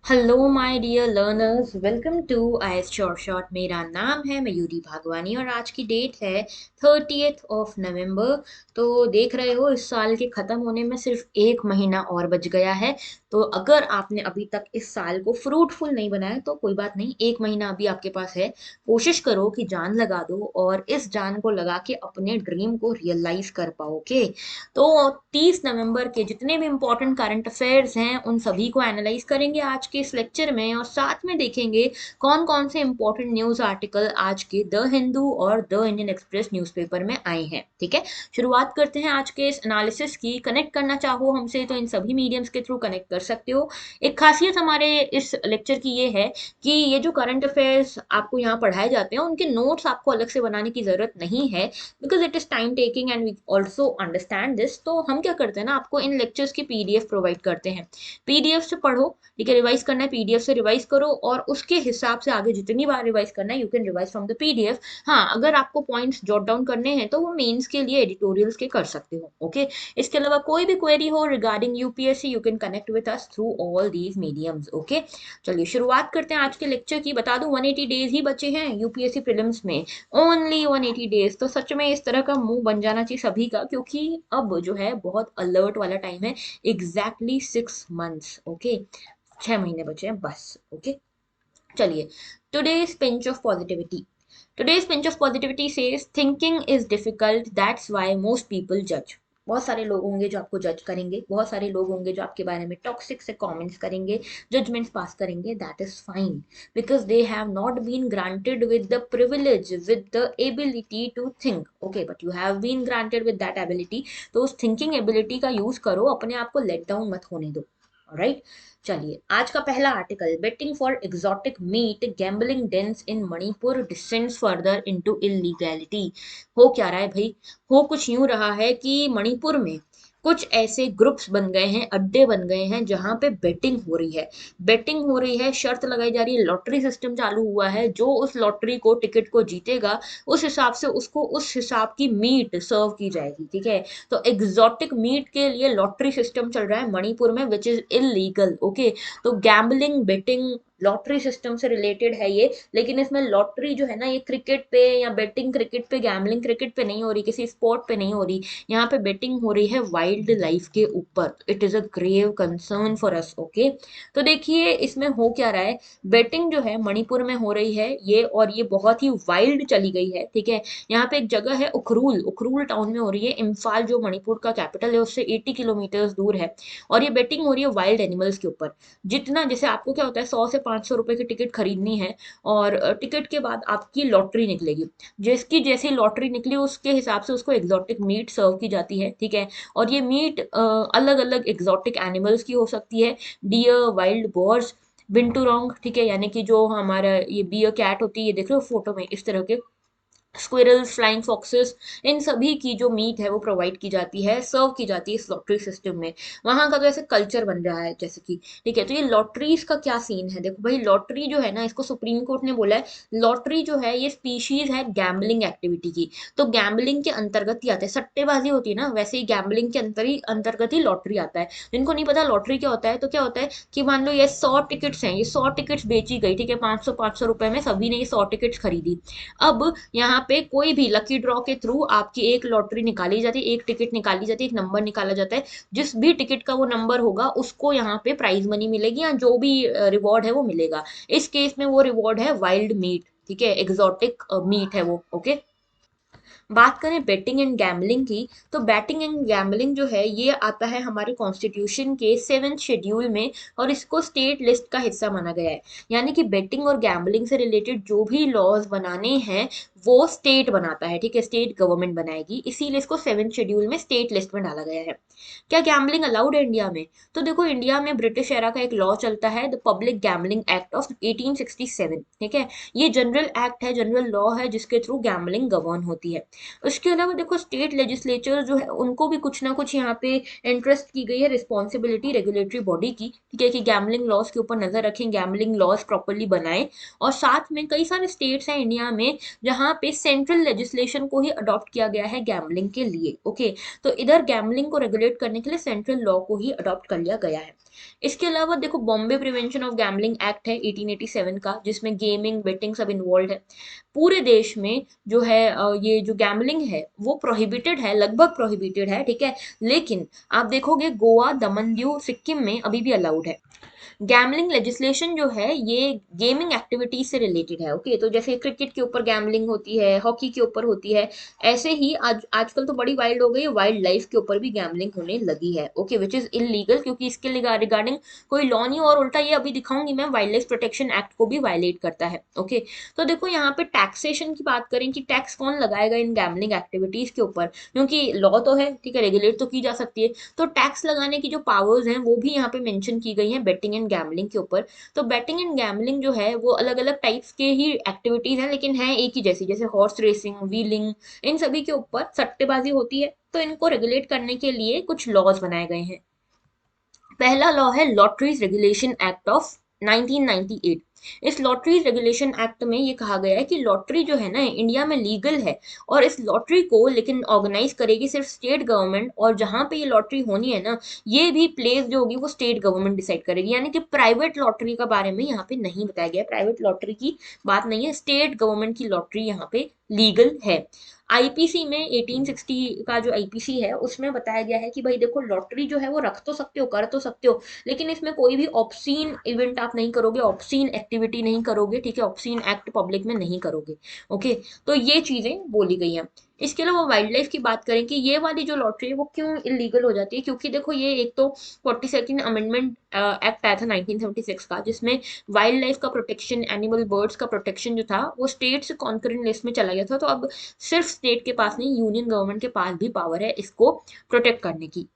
Hello my dear learners, welcome to IAS short short. मेरा नाम है मयूरी भागवानी और आज की डेट है 30th ऑफ नवंबर। तो देख रहे हो, इस साल के ख़त्म होने में सिर्फ एक महीना और बच गया है। तो अगर आपने अभी तक इस साल को फ्रूटफुल नहीं बनाया तो कोई बात नहीं, एक महीना अभी आपके पास है। कोशिश करो कि जान लगा दो और इस जान को लगा के अपने ड्रीम को रियलाइज कर पाओ। ओके, तो 30 नवंबर के जितने भी इंपॉर्टेंट करंट अफेयर्स हैं उन सभी को एनालाइज करेंगे आज के इस लेक्चर में, और साथ में देखेंगे कौन कौन से इंपॉर्टेंट न्यूज आर्टिकल आज के द हिंदू और द इंडियन एक्सप्रेस न्यूज़पेपर में आए हैं। ठीक है, शुरुआत करते हैं आज के इस एनालिसिस की। कनेक्ट करना चाहो हमसे तो इन सभी मीडियम्स के थ्रू कनेक्ट कर सकते हो। एक खासियत हमारे इस लेक्चर की ये है कि ये जो करंट अफेयर्स आपको यहाँ पढ़ाए जाते हैं उनके नोट्स आपको अलग से बनाने की जरूरत नहीं है, because it is time taking and we also understand this. तो हम क्या करते हैं ना, आपको इन लेक्चर्स की पीडीएफ प्रोवाइड करते हैं। पीडीएफ से पढ़ो, ठीक है, रिवाइज करना है पीडीएफ से रिवाइज करो और उसके हिसाब से आगे जितनी बार रिवाइज करना है you can revise from the PDF. हाँ, अगर आपको पॉइंट्स जॉट डाउन करने हैं तो वो मेंस के लिए एडिटोरियल्स के कर सकते हो। ओके, इसके अलावा कोई भी क्वेरी हो regarding UPSC you can connect with us through all these mediums. Okay, चलिए शुरुआत करते हैं आज के लेक्चर की। बता दूं 180 डेज ही बचे हैं यूपीएससी प्रीलिम्स में, ओनली 180 डेज। तो सच में इस तरह का मुंह बन जाना चाहिए सभी का, क्योंकि अब जो है बहुत अलर्ट वाला टाइम है। Exactly 6 months. ओके, 6 महीने बचे हैं बस। ओके, चलिए। Today's pinch of positivity. Today's pinch of positivity says thinking is difficult, that's why most people judge. बहुत सारे लोग होंगे जो आपको जज करेंगे, बहुत सारे लोग होंगे जो आपके बारे में टॉक्सिक से कमेंट्स करेंगे, जजमेंट्स पास करेंगे। That is fine, because they have not been granted with the privilege, with the ability to think. Okay, but you have been granted with that ability. तो उस थिंकिंग एबिलिटी का use करो, अपने आप को let down मत होने दो। राइट, चलिए आज का पहला article, betting for exotic meat gambling dens in Manipur descends further into illegality. हो क्या रहा है भाई? हो कुछ यूं रहा है कि मणिपुर में कुछ ऐसे ग्रुप्स बन गए हैं, अड्डे बन गए हैं जहां पे बेटिंग हो रही है। बेटिंग हो रही है, शर्त लगाई जा रही है, लॉटरी सिस्टम चालू हुआ है। जो उस लॉटरी को टिकट को जीतेगा उस हिसाब से उसको उस हिसाब की मीट सर्व की जाएगी। ठीक है, तो एग्जॉटिक मीट के लिए लॉटरी सिस्टम चल रहा है मणिपुर में, विच इज इलीगल। ओके, तो गैम्बलिंग बेटिंग लॉटरी सिस्टम से रिलेटेड है ये, लेकिन इसमें लॉटरी जो है ना, ये क्रिकेट पे या बेटिंग क्रिकेट पे, गैम्बलिंग क्रिकेट पे नहीं हो रही, किसी स्पोर्ट पे नहीं हो रही। यहाँ पे बेटिंग हो रही है वाइल्ड लाइफ के ऊपर। It is a grave concern for us. Okay, तो देखिए इसमें हो क्या रहा है। बेटिंग जो है मणिपुर में हो रही है ये, और ये बहुत ही वाइल्ड चली गई है। ठीक है, यहाँ पे एक जगह है उखरूल, उखरूल टाउन में हो रही है। इम्फाल जो मणिपुर का कैपिटल है उससे 80 किलोमीटर दूर है, और ये बेटिंग हो रही है वाइल्ड एनिमल्स के ऊपर। जितना जैसे आपको क्या होता है, 100 से 500 रुपए की टिकट खरीदनी है और टिकट के बाद आपकी लॉटरी निकलेगी। जिसकी जैसी लॉटरी निकली उसके हिसाब से उसको एग्जॉटिक मीट सर्व की जाती है। ठीक है, और ये मीट अलग अलग एग्जॉटिक एनिमल्स की हो सकती है, डियर, वाइल्ड बोर्स, बिंटूरोंग। ठीक है, यानी कि जो हमारा ये बियर कैट होती है, ये देख रहे हो फोटो में, इस तरह के स्क्विरल्स, फ्लाइंग फॉक्सेस, इन सभी की जो मीट है वो प्रोवाइड की जाती है, सर्व की जाती है इस लॉटरी सिस्टम में। वहां का तो ऐसे कल्चर बन रहा है जैसे कि। ठीक है, तो ये लॉटरीज का क्या सीन है, देखो भाई, लॉटरी जो है ना, इसको सुप्रीम कोर्ट ने बोला है लॉटरी जो है ये स्पीशीज है गैम्बलिंग एक्टिविटी की। तो गैम्बलिंग के अंतर्गत ही आता है, सट्टेबाजी होती है ना, वैसे ही गैम्बलिंग के अंतर्गत ही लॉटरी आता है। जिनको नहीं पता लॉटरी क्या होता है, तो क्या होता है कि मान लो ये 100 टिकट्स हैं, ये 100 टिकट्स बेची गई। ठीक है, 500 500 रुपए में सभी ने ये 100 टिकट्स खरीदी। अब यहाँ पे कोई भी लकी ड्रॉ के थ्रू आपकी एक लॉटरी निकाली जाती है, एक टिकट निकाली जाती है, एक नंबर निकाला जाता है। जिस भी टिकट का वो नंबर होगा उसको यहाँ पे प्राइज मनी मिलेगी, या जो भी रिवॉर्ड है वो मिलेगा। इस केस में वो रिवॉर्ड है वाइल्ड मीट। ठीक है, एग्जॉटिक मीट है वो। ओके, बात करें बेटिंग एंड गैम्बलिंग की, तो बैटिंग एंड गैम्बलिंग जो है ये आता है हमारे कॉन्स्टिट्यूशन के 7th शेड्यूल में, और इसको स्टेट लिस्ट का हिस्सा माना गया है। यानी कि बेटिंग और गैम्बलिंग से रिलेटेड जो भी लॉज बनाने हैं वो स्टेट बनाता है। ठीक है, स्टेट गवर्नमेंट बनाएगी, इसीलिए इसको 7th शेड्यूल में स्टेट लिस्ट में डाला गया है। क्या गैम्बलिंग अलाउड है इंडिया में? तो देखो, इंडिया में ब्रिटिश एरा का एक लॉ चलता है, the public gambling act of 1867। ठीक है, ये जनरल एक्ट है, जनरल लॉ है जिसके थ्रू गैम्बलिंग गवर्न होती है। उसके अलावा देखो, स्टेट लेजिस्लेचर जो है उनको भी कुछ ना कुछ यहाँ पे इंटरेस्ट की गई है, रिस्पॉन्सिबिलिटी रेगुलेटरी बॉडी की। ठीक है, कि गैमलिंग लॉज के ऊपर नजर रखें, गैमलिंग लॉज प्रॉपरली बनाएं। और साथ में कई सारे स्टेट्स हैं इंडिया में जहाँ पे सेंट्रल लेजिस्लेशन को ही अडॉप्ट किया गया है गैम्बलिंग के लिए। ओके, तो इधर गैम्बलिंग को रेगुलेट करने के लिए सेंट्रल लॉ को ही अडॉप्ट कर लिया गया है। इसके अलावा देखो Bombay prevention of gambling act है 1887 का, जिसमें गेमिंग बेटिंग सब इन्वॉल्व है। पूरे देश में जो है ये जो गैम्बलिंग है वो प्रोहिबिटेड है, लगभग प्रोहिबिटेड है, ठीक है। लेकिन आप देखोगे गोवा, दमन दीव, सिक्किम में अभी भी अलाउड है। गैमलिंग लेजिस्लेशन जो है ये गेमिंग एक्टिविटीज से रिलेटेड है। ओके, तो जैसे क्रिकेट के ऊपर गैमलिंग होती है, हॉकी के ऊपर होती है, ऐसे ही आजकल तो बड़ी वाइल्ड हो गई है, वाइल्ड लाइफ के ऊपर भी गैमलिंग होने लगी है। ओके, विच इज इलीगल, क्योंकि इसके रिगार्डिंग कोई लॉ नहीं, और उल्टा ये अभी दिखाऊंगी मैं वाइल्ड लाइफ प्रोटेक्शन एक्ट को भी वायलेट करता है। ओके, तो देखो यहाँ पे टैक्सेशन की बात करें कि टैक्स कौन लगाएगा इन गैमलिंग एक्टिविटीज के ऊपर, क्योंकि लॉ तो है, ठीक है, रेगुलेट तो की जा सकती है। तो टैक्स लगाने की जो पावर्स हैं वो भी यहाँ पे मेंशन की गई हैं बेटिंग एंड गैमलिंग के ऊपर। तो बेटिंग एंड गैमलिंग जो है वो अलग अलग टाइप्स के ही एक्टिविटीज हैं, लेकिन हैं एक ही जैसी, जैसे हॉर्स रेसिंग, व्हीलिंग, इन सभी के ऊपर सट्टेबाजी होती है। तो इनको रेगुलेट करने के लिए कुछ लॉज बनाए गए हैं। पहला लॉ है लॉटरीज रेगुलेशन एक्ट ऑफ 1998। इस लॉटरीज रेगुलेशन एक्ट में ये कहा गया है कि लॉटरी जो है ना इंडिया में लीगल है, और इस लॉटरी को लेकिन ऑर्गेनाइज करेगी सिर्फ स्टेट गवर्नमेंट, और जहां पे ये लॉटरी होनी है ना, ये भी प्लेस जो होगी वो स्टेट गवर्नमेंट डिसाइड करेगी। यानी कि प्राइवेट लॉटरी का बारे में यहाँ पे नहीं बताया गया, प्राइवेट लॉटरी की बात नहीं है, स्टेट गवर्नमेंट की लॉटरी यहाँ पे लीगल है। आईपीसी में 1860 का जो आईपीसी है उसमें बताया गया है कि भाई देखो लॉटरी जो है वो रख तो सकते हो, कर तो सकते हो, लेकिन इसमें कोई भी ऑब्सीन इवेंट आप नहीं करोगे, ऑब्सीन एक्टिविटी नहीं करोगे, ठीक है, ऑब्सीन एक्ट पब्लिक में नहीं करोगे। ओके, तो ये चीजें बोली गई हैं। इसके अलावा वाइल्ड लाइफ की बात करें कि ये वाली जो लॉटरी है वो क्यों इलीगल हो जाती है, क्योंकि देखो ये एक तो 42nd अमेंडमेंट एक्ट आया था 1976 का, जिसमें वाइल्ड लाइफ का प्रोटेक्शन, एनिमल बर्ड्स का प्रोटेक्शन जो था वो स्टेट से कॉन्करेंट लिस्ट में चला गया था। तो अब सिर्फ स्टेट के पास नहीं, यूनियन गवर्नमेंट के पास भी पावर है इसको प्रोटेक्ट करने की।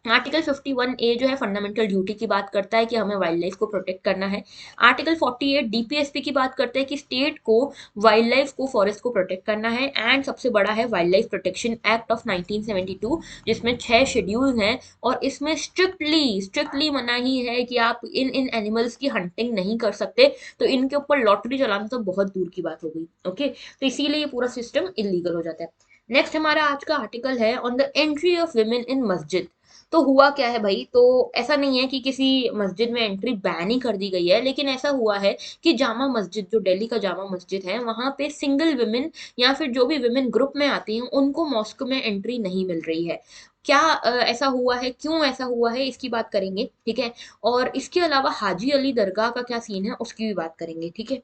आर्टिकल 51A जो है फंडामेंटल ड्यूटी की बात करता है कि हमें वाइल्ड लाइफ को प्रोटेक्ट करना है। आर्टिकल 48 डीपीएसपी की बात करता है कि स्टेट को वाइल्ड लाइफ को, फॉरेस्ट को प्रोटेक्ट करना है। एंड सबसे बड़ा है wild life protection act of 1972, जिसमें 6 शेड्यूल हैं, और इसमें स्ट्रिक्टली स्ट्रिक्टली मना ही है कि आप इन इन एनिमल्स की हंटिंग नहीं कर सकते। तो इनके ऊपर लॉटरी चलाना तो बहुत दूर की बात हो गई। ओके, तो इसीलिए ये पूरा सिस्टम इलीगल हो जाता है। नेक्स्ट हमारा आज का आर्टिकल है on the entry of women in मस्जिद। तो हुआ क्या है भाई, तो ऐसा नहीं है कि किसी मस्जिद में एंट्री बैन ही कर दी गई है, लेकिन ऐसा हुआ है कि जामा मस्जिद, जो दिल्ली का जामा मस्जिद है, वहां पे सिंगल वुमेन या फिर जो भी वुमेन ग्रुप में आती हैं उनको मॉस्क में एंट्री नहीं मिल रही है। क्या ऐसा हुआ है, क्यों ऐसा हुआ है, इसकी बात करेंगे, ठीक है। और इसके अलावा हाजी अली दरगाह का क्या सीन है उसकी भी बात करेंगे, ठीक है।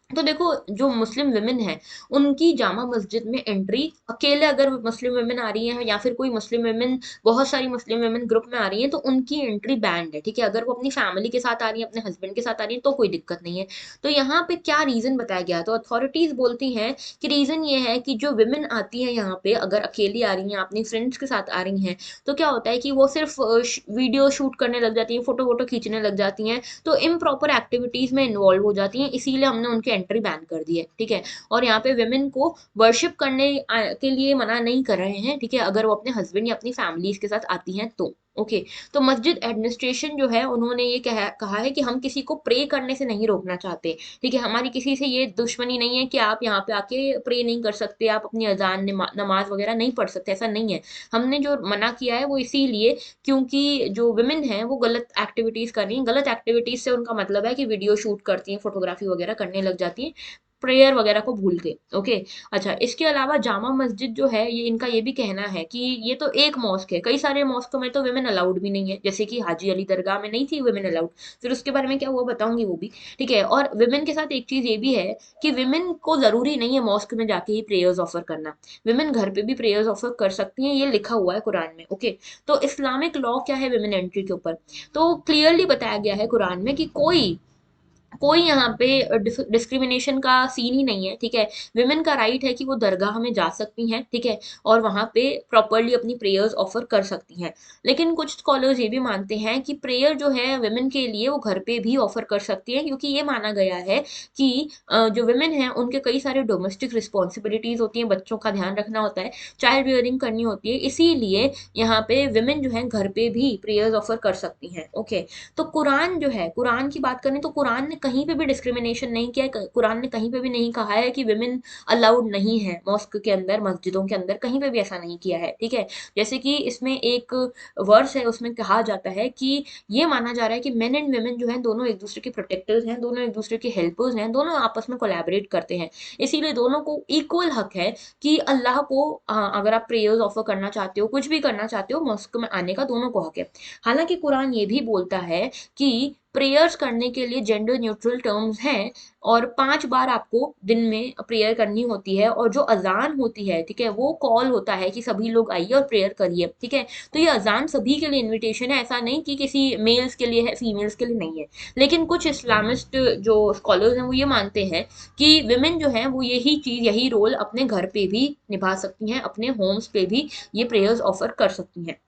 तो देखो जो मुस्लिम वुमेन है उनकी जामा मस्जिद में एंट्री, अकेले अगर मुस्लिम वुमेन आ रही है या फिर कोई मुस्लिम वुमेन, बहुत सारी मुस्लिम वुमेन ग्रुप में आ रही है, तो उनकी एंट्री बैंड है, ठीक है। अगर वो अपनी फैमिली के साथ आ रही है, अपने हस्बैंड के साथ आ रही है, तो कोई दिक्कत नहीं है। तो यहाँ पे क्या रीजन बताया गया, तो अथॉरिटीज बोलती हैं कि रीजन ये है कि जो वुमेन आती है यहाँ पे, अगर अकेली आ रही हैं, अपनी फ्रेंड्स के साथ आ रही हैं, तो क्या होता है कि वो सिर्फ वीडियो शूट करने लग जाती हैं, फोटो वोटो खींचने लग जाती हैं, तो इम्प्रॉपर एक्टिविटीज में इन्वॉल्व हो जाती हैं, इसीलिए हमने उनकी एंट्री बैन कर दी है, ठीक है। और यहाँ पे विमेन को वर्शिप करने के लिए मना नहीं कर रहे हैं, ठीक है, अगर वो अपने हस्बैंड या अपनी फैमिलीज के साथ आती हैं तो। ओके, तो मस्जिद एडमिनिस्ट्रेशन जो है उन्होंने ये कहा है कि हम किसी को प्रे करने से नहीं रोकना चाहते, ठीक है। हमारी किसी से ये दुश्मनी नहीं है कि आप यहाँ पे आके प्रे नहीं कर सकते, आप अपनी अजान नमाज वगैरह नहीं पढ़ सकते, ऐसा नहीं है। हमने जो मना किया है वो इसीलिए क्योंकि जो वुमेन हैं वो गलत एक्टिविटीज कर रही हैं। गलत एक्टिविटीज से उनका मतलब है कि वीडियो शूट करती हैं, फोटोग्राफी वगैरह करने लग जाती हैं, प्रेयर वगैरह को भूल के। ओके, अच्छा, इसके अलावा जामा मस्जिद जो है ये इनका ये भी कहना है कि ये तो एक मॉस्क है, कई सारे मॉस्क में तो वुमेन अलाउड भी नहीं है, जैसे कि हाजी अली दरगाह में नहीं थी वुमेन अलाउड, फिर उसके बारे में क्या हुआ बताऊंगी वो भी, ठीक है। और वुमेन के साथ एक चीज ये भी है कि वुमेन को जरूरी नहीं है मॉस्क में जाके ही प्रेयर्स ऑफर करना, वुमेन घर पे भी प्रेयर्स ऑफर कर सकती हैं, ये लिखा हुआ है कुरान में। ओके, तो इस्लामिक लॉ क्या है वुमेन एंट्री के ऊपर, तो क्लियरली बताया गया है कुरान में कि कोई कोई यहाँ पे डिस्क्रिमिनेशन का सीन ही नहीं है, ठीक है। विमेन का राइट है कि वो दरगाह में जा सकती हैं, ठीक है, और वहां पे प्रॉपरली अपनी प्रेयर्स ऑफर कर सकती हैं। लेकिन कुछ स्कॉलर्स ये भी मानते हैं कि प्रेयर जो है विमेन के लिए वो घर पे भी ऑफर कर सकती है, क्योंकि ये माना गया है कि जो विमेन है उनके कई सारे डोमेस्टिक रिस्पॉन्सिबिलिटीज होती हैं, बच्चों का ध्यान रखना होता है, चाइल्ड बियरिंग करनी होती है, इसीलिए यहाँ पे विमेन जो है घर पे भी प्रेयर्स ऑफर कर सकती हैं। ओके, तो कुरान जो है, कुरान की बात करें तो कुरान ने कहीं पे भी डिस्क्रिमिनेशन नहीं किया है, कुरान ने कहीं पे भी नहीं कहा है कि विमेन अलाउड नहीं है मॉस्क के अंदर, मस्जिदों के अंदर कहीं पे भी ऐसा नहीं किया है, ठीक है। जैसे कि इसमें एक वर्स है, उसमें कहा जाता है कि ये माना जा रहा है कि मेन एंड वेमेन जो है दोनों एक दूसरे के प्रोटेक्टर्स हैं, दोनों एक दूसरे के हेल्पर्स हैं, दोनों आपस में कोलैबोरेट करते हैं। इसीलिए दोनों को इक्वल हक है कि अल्लाह को अगर आप प्रेयर्स ऑफर करना चाहते हो, कुछ भी करना चाहते हो, मॉस्क में आने का दोनों को हक है। हालांकि कुरान ये भी बोलता है कि प्रेयर्स करने के लिए जेंडर न्यूट्रल टर्म्स हैं, और 5 बार आपको दिन में प्रेयर करनी होती है, और जो अजान होती है, ठीक है, वो कॉल होता है कि सभी लोग आइए और प्रेयर करिए, ठीक है। तो ये अजान सभी के लिए इनविटेशन है, ऐसा नहीं कि किसी मेल्स के लिए है, फीमेल्स के लिए नहीं है। लेकिन कुछ इस्लामिस्ट जो स्कॉलर्स हैं वो ये मानते हैं कि विमेन जो है वो यही चीज, यही रोल अपने घर पे भी निभा सकती हैं, अपने होम्स पे भी ये प्रेयर्स ऑफर कर सकती हैं।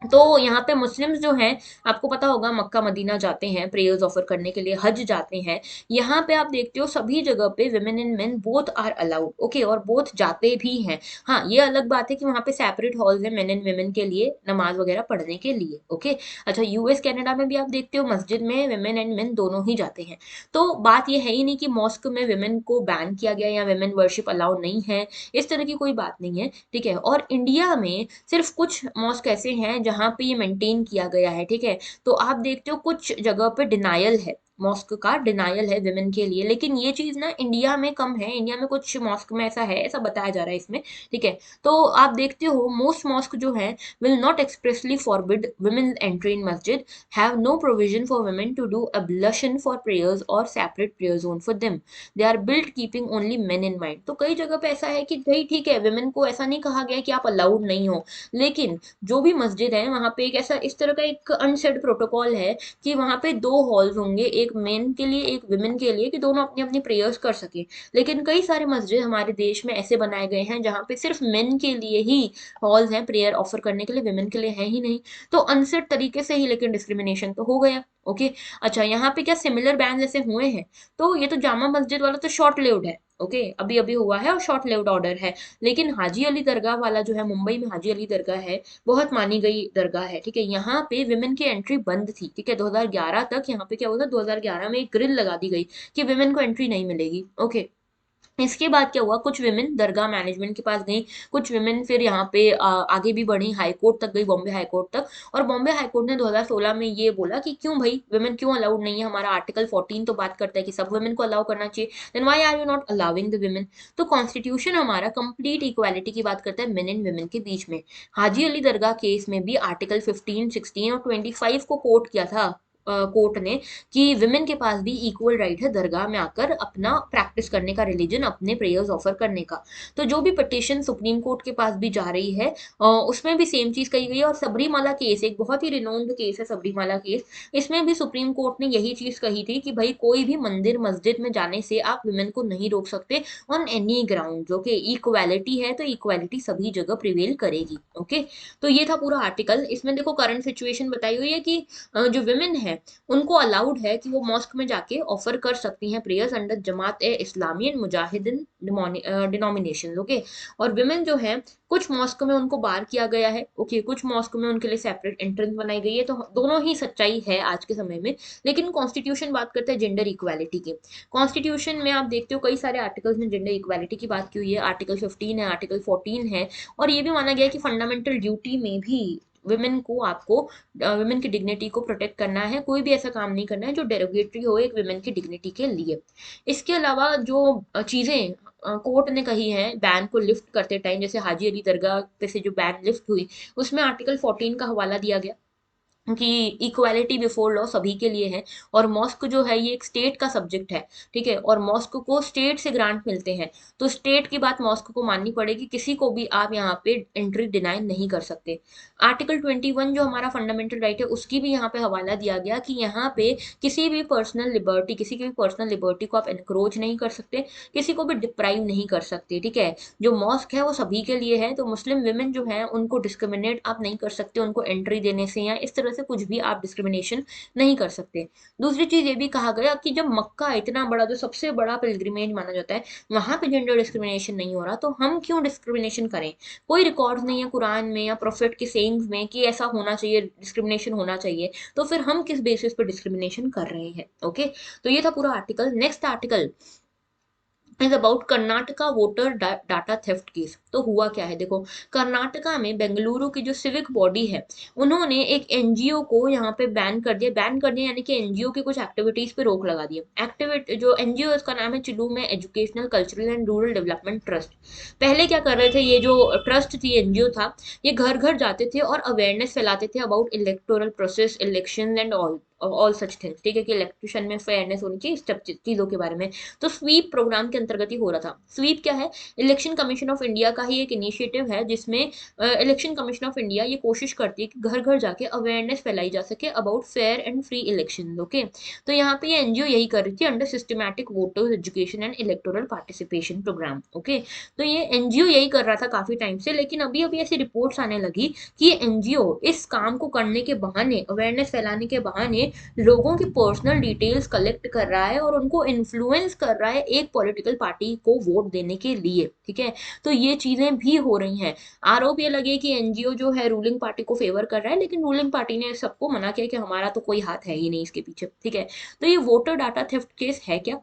तो यहाँ पे मुस्लिम्स जो हैं, आपको पता होगा, मक्का मदीना जाते हैं प्रेयर्स ऑफर करने के लिए, हज जाते हैं। यहाँ पे आप देखते हो सभी जगह पे women and men both are allowed, okay, और बोथ जाते भी हैं। हाँ, ये अलग बात है कि वहाँ पे सेपरेट हॉल्स हैं मेन एंड वेमेन के लिए नमाज वगैरह पढ़ने के लिए, ओके। अच्छा, यूएस कनाडा में भी आप देखते हो मस्जिद में विमेन एंड मेन दोनों ही जाते हैं। तो बात ये है ही नहीं कि मॉस्क में विमेन को बैन किया गया या विमेन वर्शिप अलाउड नहीं है, इस तरह की कोई बात नहीं है, ठीक है। और इंडिया में सिर्फ कुछ मॉस्क ऐसे हैं जहाँ पे ये मेंटेन किया गया है, ठीक है। तो आप देखते हो कुछ जगह पे डिनायल है, मॉस्क का डिनायल है विमेन के लिए, लेकिन ये चीज ना इंडिया में कम है। इंडिया में कुछ मॉस्क में ऐसा है, ऐसा बताया जा रहा है इसमें, ठीक है। तो आप देखते हो मोस्ट मॉस्क जो है will not expressly forbid women entry in मस्जिद, have no provision for women to do ablution for prayers और separate prayer zone for them, they are built keeping only men in mind। तो कई जगह पे ऐसा है कि भाई ठीक है, विमेन को ऐसा नहीं कहा गया कि आप अलाउड नहीं हो, लेकिन जो भी मस्जिद है वहां पे एक ऐसा, इस तरह का एक अनसेड प्रोटोकॉल है कि वहां पे 2 हॉल्स होंगे, एक मेन के लिए एक विमेन के लिए, कि दोनों अपनी अपनी प्रेयर्स कर सके। लेकिन कई सारे मस्जिद हमारे देश में ऐसे बनाए गए हैं जहाँ पे सिर्फ मेन के लिए ही हॉल्स हैं प्रेयर ऑफर करने के लिए, विमेन के लिए है ही नहीं। तो अनसेड तरीके से ही लेकिन डिस्क्रिमिनेशन तो हो गया, ओके। अच्छा, यहाँ पे क्या सिमिलर बैन जैसे हुए हैं? तो ये तो जामा मस्जिद वाला तो शॉर्ट लिव्ड है, ओके, अभी अभी हुआ है और शॉर्ट लिव्ड ऑर्डर है। लेकिन हाजी अली दरगाह वाला जो है, मुंबई में हाजी अली दरगाह है, बहुत मानी गई दरगाह है, ठीक है। यहाँ पे विमेन की एंट्री बंद थी, ठीक है, 2011 तक। यहाँ पे क्या हुआ था, 2011 में एक ग्रिल लगा दी गई कि विमेन को एंट्री नहीं मिलेगी, ओके। इसके बाद क्या हुआ, कुछ विमेन दरगाह मैनेजमेंट के पास गई, कुछ विमेन फिर यहाँ पे आगे भी बढ़ी, हाई कोर्ट तक गई, बॉम्बे हाई कोर्ट तक। और बॉम्बे हाई कोर्ट ने 2016 में ये बोला कि क्यों भाई विमेन क्यों अलाउड नहीं है, हमारा आर्टिकल 14 तो बात करता है कि सब विमेन को अलाउ करना चाहिए, then why are you not allowing the women. तो कॉन्स्टिट्यूशन हमारा कंप्लीट इक्वालिटी की बात करता है मेन एंड विमेन के बीच में। हाजी अली दरगाह केस में भी आर्टिकल 15, 16 और 25 को कोट किया था कोर्ट ने, कि विमेन के पास भी इक्वल राइट है दरगाह में आकर अपना प्रैक्टिस करने का, रिलीजन, अपने प्रेयर्स ऑफर करने का। तो जो भी पिटिशन सुप्रीम कोर्ट के पास भी जा रही है, उसमें भी सेम चीज कही गई है। और सबरीमाला केस एक बहुत ही रिनोन्ड केस है, सबरीमाला केस, इसमें भी सुप्रीम कोर्ट ने यही चीज कही थी कि भाई कोई भी मंदिर मस्जिद में जाने से आप विमेन को नहीं रोक सकते on any ground, okay. Equality है तो इक्वालिटी सभी जगह प्रिवेल करेगी, ओके। तो ये था पूरा आर्टिकल। इसमें देखो करंट सिचुएशन बताई हुई है कि जो विमेन है उनको अलाउड है कि वो मॉस्क में जाके ऑफर कर सकती हैं prayers under Jamaat A Islami and Mujahideen denomination, okay. और विमेन जो है कुछ मॉस्क में उनको बार किया गया है, ओके, कुछ मॉस्क में उनके लिए सेपरेट एंट्रेंस बनाई गई है। तो दोनों ही सच्चाई है आज के समय में। लेकिन कॉन्स्टिट्यूशन बात करते हैं जेंडर इक्वालिटी की। कॉन्स्टिट्यूशन में आप देखते हो कई सारे आर्टिकल्स में जेंडर इक्वालिटी की बात की हुई है, आर्टिकल 15 है, आर्टिकल 14 है। और ये भी माना गया है कि फंडामेंटल ड्यूटी में भी विमेन को, आपको विमेन की डिग्निटी को प्रोटेक्ट करना है, कोई भी ऐसा काम नहीं करना है जो डेरोगेटरी हो एक विमेन की डिग्निटी के लिए। इसके अलावा जो चीजें कोर्ट ने कही है बैन को लिफ्ट करते टाइम, जैसे हाजी अली दरगाह पे से जो बैन लिफ्ट हुई, उसमें आर्टिकल 14 का हवाला दिया गया कि इक्वालिटी बिफोर लॉ सभी के लिए है। और मॉस्क जो है ये एक स्टेट का सब्जेक्ट है, ठीक है, और मॉस्क को स्टेट से ग्रांट मिलते हैं। तो स्टेट की बात मॉस्क को माननी पड़ेगी, किसी को भी आप यहाँ पे एंट्री डिनाई नहीं कर सकते। आर्टिकल 21 जो हमारा फंडामेंटल राइट है, उसकी भी यहाँ पे हवाला दिया गया कि यहाँ पे किसी भी पर्सनल लिबर्टी, किसी की भी पर्सनल लिबर्टी को आप एनक्रोच नहीं कर सकते, किसी को भी डिप्राइव नहीं कर सकते, ठीक है। जो मॉस्क है वो सभी के लिए है, तो मुस्लिम विमेन जो है उनको डिस्क्रिमिनेट आप नहीं कर सकते उनको एंट्री देने से या इस तरह से कुछ भी आप डिस्क्रिमिनेशन नहीं कर सकते। दूसरी चीज ये भी कहा गया कि जब मक्का इतना बड़ा, जो सबसे बड़ा पिलग्रिमेज माना जाता है, वहां पे जेंडर डिस्क्रिमिनेशन नहीं हो रहा, तो हम क्यों डिस्क्रिमिनेशन करें? कोई रिकॉर्ड नहीं है कुरान में या प्रोफेट के सेइंग्स में कि ऐसा होना चाहिए, डिस्क्रिमिनेशन होना चाहिए, तो फिर हम किस बेसिस पर डिस्क्रिमिनेशन कर रहे हैं? ओके, तो ये था पूरा article. Next article is about Karnataka voter data theft case. तो हुआ क्या है, देखो, कर्नाटका में बेंगलुरु की जो सिविक बॉडी है, उन्होंने एक एनजीओ को यहाँ पे बैन कर दिया, यानी कि एनजीओ की कुछ एक्टिविटीज पे रोक लगा दी। एक्टिविटी जो एनजीओ, उसका नाम है चिलू में educational cultural and rural development trust. पहले क्या कर रहे थे, ये जो ट्रस्ट थी, एनजीओ था, ये घर घर जाते थे और अवेयरनेस फैलाते थे about electoral process, election and all such things, ठीक है, कि इलेक्शन में फेयरनेस होनी चाहिए, इस सब चीजों के बारे में। तो स्वीप प्रोग्राम के अंतर्गत ही हो रहा था। स्वीप क्या है? इलेक्शन कमीशन ऑफ इंडिया का ही एक इनिशिएटिव है, जिसमें इलेक्शन कमीशन ऑफ इंडिया ये कोशिश करती है कि घर घर जाके अवेयरनेस फैलाई जा सके about fair and free election. Okay, तो यहाँ पे ये एनजीओ यही कर रही थी under systematic voters education and electoral participation programme. Okay, तो ये एनजीओ यही कर रहा था काफी टाइम से, लेकिन अभी अभी ऐसी रिपोर्ट्स आने लगी कि ये एनजीओ इस काम को करने के बहाने, अवेयरनेस फैलाने के बहाने, लोगों की पर्सनल डिटेल्स कलेक्ट कर रहा है और उनको इन्फ्लुएंस कर रहा है एक पॉलिटिकल पार्टी को वोट देने के लिए। ठीक है, तो ये चीजें भी हो रही हैं। आरोप ये लगे कि एनजीओ जो है रूलिंग पार्टी को फेवर कर रहा है, लेकिन रूलिंग पार्टी ने सबको मना किया कि हमारा तो कोई हाथ है ही नहीं इसके पीछे। ठीक है, तो ये वोटर डाटा थेफ्ट केस है क्या?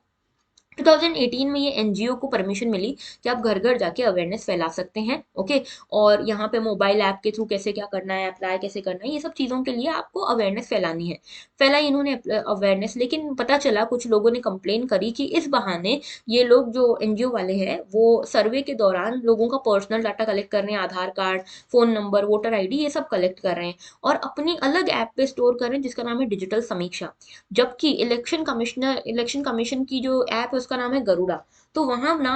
2018 में ये एनजीओ को परमिशन मिली कि आप घर घर जाके अवेयरनेस फैला सकते हैं। ओके, और यहाँ पे मोबाइल ऐप के थ्रू कैसे क्या करना है, अप्लाई कैसे करना है, ये सब चीज़ों के लिए आपको अवेयरनेस फैलानी है। फैलाई इन्होंने अवेयरनेस, लेकिन पता चला कुछ लोगों ने कंप्लेन करी कि इस बहाने ये लोग जो एनजीओ वाले हैं, वो सर्वे के दौरान लोगों का पर्सनल डाटा कलेक्ट कर रहे हैं, Aadhaar card, phone number, voter ID, ये सब कलेक्ट कर रहे हैं और अपनी अलग ऐप पे स्टोर कर रहे हैं जिसका नाम है डिजिटल समीक्षा। जबकि इलेक्शन कमीशन की जो ऐप है उसका नाम है गरुड़ा, तो वहां ना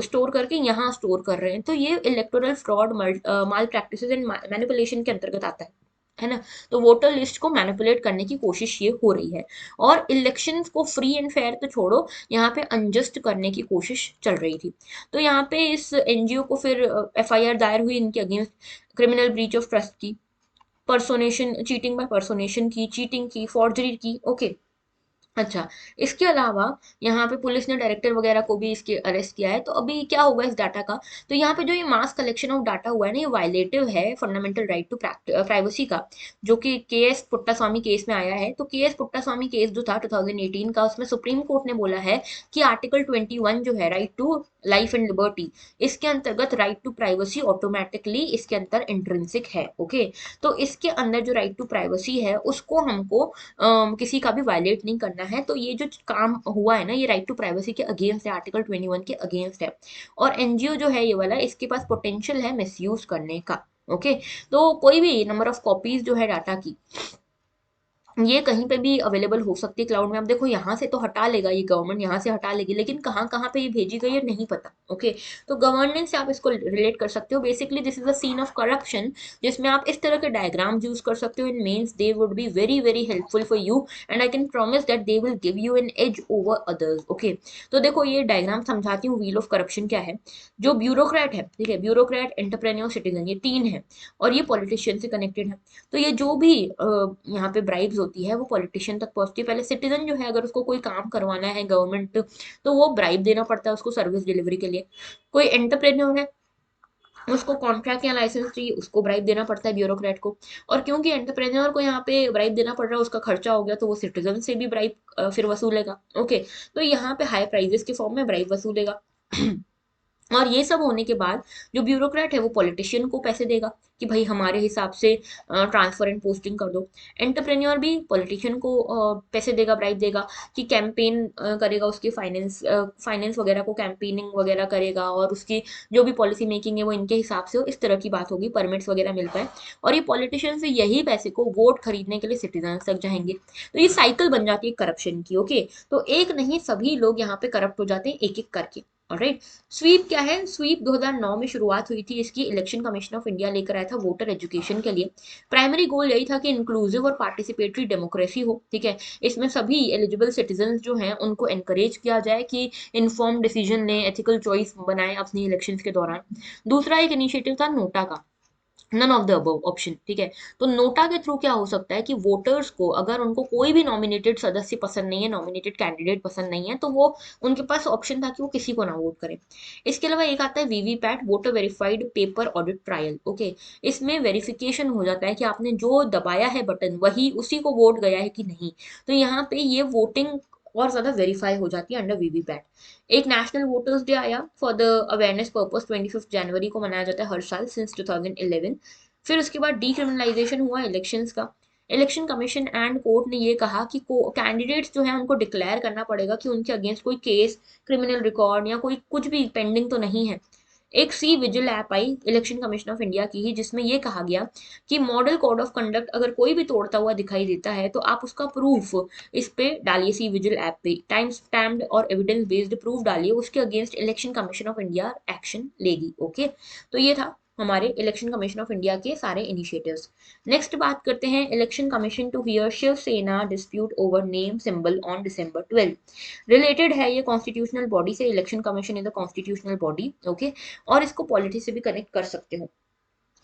स्टोर करके यहाँ स्टोर कर रहे हैं। तो ये electoral fraud, mall practices and manipulation के अंतर्गत आता है ना। तो वोटर लिस्ट को मैनिपुलेट करने की कोशिश ये हो रही है, और इलेक्शंस को फ्री एंड फेयर तो छोड़ो, यहाँ पे अनजस्ट करने की कोशिश चल रही थी। तो यहाँ पे इस एनजीओ को फिर एफआईआर दायर हुई इनके against, criminal breach of trust की, पर्सोनेशन, चीटिंग बाय पर्सोनेशन की, चीटिंग की, फॉर्जरी की। ओके, अच्छा, इसके अलावा यहाँ पे पुलिस ने डायरेक्टर वगैरह को भी इसके अरेस्ट किया है। तो अभी क्या होगा इस डाटा का? तो यहाँ पे जो ये मास कलेक्शन ऑफ डाटा हुआ है ना, ये वायलेटिव है फंडामेंटल राइट टू प्राइवेसी का, जो कि के एस पुट्टास्वामी केस में आया है। तो के एस पुट्टास्वामी केस जो था 2018 का, उसमें सुप्रीम कोर्ट ने बोला है कि आर्टिकल 21 जो है, right to life and liberty, इसके अंतर्गत राइट टू प्राइवेसी ऑटोमेटिकली इसके अंदर इंट्रिंसिक है। ओके, तो इसके अंदर जो राइट टू प्राइवेसी है उसको हमको किसी का भी वायलेट नहीं करना है। तो ये जो काम हुआ है ना, ये राइट टू प्राइवेसी के अगेंस्ट है, आर्टिकल 21 के अगेंस्ट है। और एनजीओ जो है ये वाला, इसके पास पोटेंशियल है मिसयूज करने का। ओके, तो कोई भी नंबर ऑफ कॉपीज जो है डाटा की, ये कहीं पे भी अवेलेबल हो सकती है क्लाउड में। अब देखो, यहाँ से तो हटा लेगा ये, गवर्नमेंट यहाँ से हटा लेगी, लेकिन कहाँ कहाँ पे ये भेजी गई है नहीं पता। ओके, तो गवर्नेंस से आप इसको रिलेट कर सकते हो। Basically this is a scene of corruption, जिसमें आप इस तरह के डायग्राम यूज कर सकते हो। In means they would be very very helpful for you, and I can promise that they will give you an edge over others. Okay, तो देखो ये डायग्राम समझाती हूँ व्हील ऑफ करप्शन क्या है। जो ब्यूरोक्रेट है, ठीक है, ब्यूरोक्रेट, एंटरप्रेन्योर, सिटीजन, ये तीन है, और ये पॉलिटिशियन से कनेक्टेड है। तो ये जो भी यहाँ पे ब्राइब्स होती है वो पॉलिटिशियन तक पहुंचती है। पहले सिटीजन जो है, अगर उसको कोई काम करवाना है गवर्नमेंट, तो वो ब्राइब देना पड़ता है उसको सर्विस डिलीवरी के लिए। कोई एंटरप्रेन्योर है, उसको कॉन्ट्रैक्ट या लाइसेंस चाहिए, उसको ब्राइब देना पड़ता है ब्यूरोक्रेट को। और क्योंकि एंटरप्रेन्योर को यहाँ पे ब्राइब देना पड़ रहा है, उसका खर्चा हो गया, तो वो सिटीजन से भी ब्राइब फिर वसूलेगा। ओके, तो यहाँ पे हाई प्राइजेस के फॉर्म में ब्राइब वसूलेगा। और ये सब होने के बाद जो ब्यूरोक्रेट है वो पॉलिटिशियन को पैसे देगा कि भाई हमारे हिसाब से ट्रांसफर एंड पोस्टिंग कर दो। एंटरप्रेन्योर भी पॉलिटिशियन को पैसे देगा, ब्राइब देगा, कि कैंपेन करेगा, उसकी फाइनेंस वगैरह को, कैंपेनिंग वगैरह करेगा, और उसकी जो भी पॉलिसी मेकिंग है वो इनके हिसाब से हो, इस तरह की बात होगी, परमिट्स वगैरह मिल पाए। और ये पॉलिटिशियन से यही पैसे को वोट खरीदने के लिए सिटीजन तक जाएंगे। तो ये साइकिल बन जाती है करप्शन की। ओके, तो एक नहीं, सभी लोग यहाँ पे करप्ट हो जाते हैं एक एक करके। ऑलराइट, स्वीप क्या है? स्वीप 2009 में शुरुआत हुई थी इसकी, इलेक्शन कमीशन ऑफ इंडिया लेकर आया था वोटर एजुकेशन के लिए। प्राइमरी गोल यही था कि इंक्लूसिव और पार्टिसिपेटरी डेमोक्रेसी हो। ठीक है, इसमें सभी एलिजिबल सिटीजन जो हैं उनको एनकरेज किया जाए कि इन्फॉर्म डिसीजन लें, एथिकल चॉइस बनाएं अपनी इलेक्शन के दौरान। दूसरा एक इनिशिएटिव था नोटा का, none of the above option, ठीक है। तो नोटा के थ्रू क्या हो सकता है कि वोटर्स को अगर उनको कोई भी नॉमिनेटेड सदस्य पसंद नहीं है, नॉमिनेटेड कैंडिडेट पसंद नहीं है, तो वो उनके पास ऑप्शन था कि वो किसी को ना वोट करें। इसके अलावा एक आता है VVPAT, voter verified paper audit trial, okay. इसमें वेरिफिकेशन हो जाता है कि आपने जो दबाया है बटन वही उसी को वोट गया है कि नहीं। तो यहाँ पे ये वोटिंग और ज्यादा वेरीफाई हो जाती है अंडर वीवीपैट। एक नेशनल वोटर्स डे आया फॉर द अवेयरनेस पर्पस, 25 जनवरी को मनाया जाता है हर साल सिंस 2011। फिर उसके बाद डीक्रिमिनलाइजेशन हुआ इलेक्शंस का। इलेक्शन कमीशन एंड कोर्ट ने ये कहा कि कैंडिडेट्स जो है उनको डिक्लेयर करना पड़ेगा कि उनके अगेंस्ट कोई केस, क्रिमिनल रिकॉर्ड या कोई कुछ भी पेंडिंग तो नहीं है। एक सी विजिल ऐप आई इलेक्शन कमीशन ऑफ इंडिया की ही, जिसमें यह कहा गया कि मॉडल कोड ऑफ कंडक्ट अगर कोई भी तोड़ता हुआ दिखाई देता है तो आप उसका प्रूफ इस पे डालिए, सी विजिल ऐप पे टाइम स्टैम्प्ड और एविडेंस बेस्ड प्रूफ डालिए, उसके against election commission of India action लेगी, ओके। तो ये था हमारे इलेक्शन कमीशन ऑफ इंडिया के सारे इनिशिएटिव्स। नेक्स्ट बात करते हैं election commission to hear Shiv Sena dispute over name symbol on December 12। Related है ये कॉन्स्टिट्यूशनल बॉडी से, election commission is a constitutional body, okay. और इसको पॉलिटिक्स से भी कनेक्ट कर सकते हो।